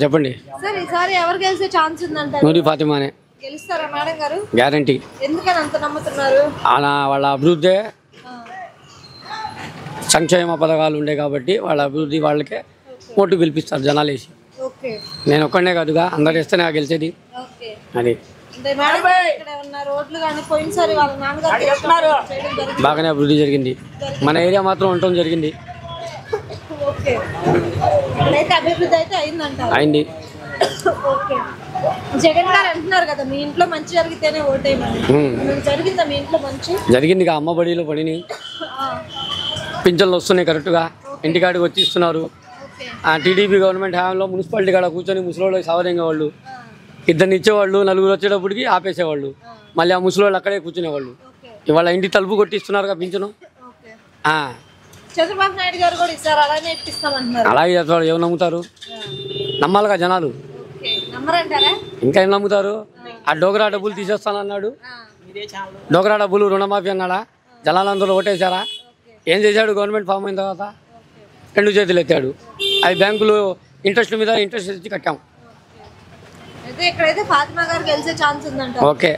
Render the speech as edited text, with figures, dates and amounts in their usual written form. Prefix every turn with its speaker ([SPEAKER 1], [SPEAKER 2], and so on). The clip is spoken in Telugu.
[SPEAKER 1] చెప్పండి
[SPEAKER 2] సార్ ఈసారి ఎవరు గెలిచే ఛాన్స్ ఉందంటారు?
[SPEAKER 1] నూరి ఫాతిమానే
[SPEAKER 2] గెలుస్తారా మేడం గారు?
[SPEAKER 1] గ్యారంటీ.
[SPEAKER 2] ఎందుకని అంత నమ్ముతున్నారు?
[SPEAKER 1] వాళ్ళ అభివృద్ధి సంక్షేమ పథకాలు ఉండే కాబట్టి వాళ్ళ అభివృద్ధి వాళ్ళకే ఓటు గెలిపిస్తారు జనాలు వేసి. నేను ఒక్కడనే కాదుగా, అందరు వేస్తేనే గెలిచేది. అది బాగానే అభివృద్ధి జరిగింది. మన ఏరియా మాత్రం ఉండటం జరిగింది. అయింది.
[SPEAKER 2] జగన్ గారు అంటున్నారు కదా మీ ఇంట్లో మంచి జరిగితేనే ఓటేయమని. జరిగిందా మీ ఇంట్లో మంచి?
[SPEAKER 1] జరిగింది. అమ్మ బడిలో పడిని పింఛన్లు వస్తున్నాయి కరెక్ట్గా, ఇంటికాడికి వచ్చి ఇస్తున్నారు. టీడీపీ గవర్నమెంట్ హయాంలో మున్సిపాలిటీ కాడ కూర్చొని ముసలోళ్ళు సవరంగా వాళ్ళు ఇద్దరిని ఇచ్చేవాళ్ళు, నలుగురు వచ్చేటప్పటికి ఆపేసేవాళ్ళు, మళ్ళీ ఆ ముసలోళ్ళు అక్కడే కూర్చునేవాళ్ళు. ఇవాళ ఇంటి తలుపు కొట్టిస్తున్నారు కదా పింఛను.
[SPEAKER 2] చంద్రబాబు నాయుడు గారు కూడా ఇస్తారు, అలాగే ఇప్పిస్తామంటున్నారు.
[SPEAKER 1] అలాగే చేస్తారు. ఏమి నమ్ముతారు? నమ్మాలిగా జనాలు. ఇంకా ఏం నమ్ముతారు? ఆ డోగ్రా డబ్బులు తీసేస్తానన్నాడు. డోగ్రా డబ్బులు రుణమాఫీ అన్నాడా? జనాలందరూ ఓటేశారా? ఏం చేశాడు? గవర్నమెంట్ ఫామ్ అయిన తర్వాత 2 చేతులు ఎత్తాడు. అది బ్యాంకులు ఇంట్రెస్ట్ మీద ఇంట్రెస్ట్ ఇచ్చి కట్టాం.
[SPEAKER 2] ఓకే.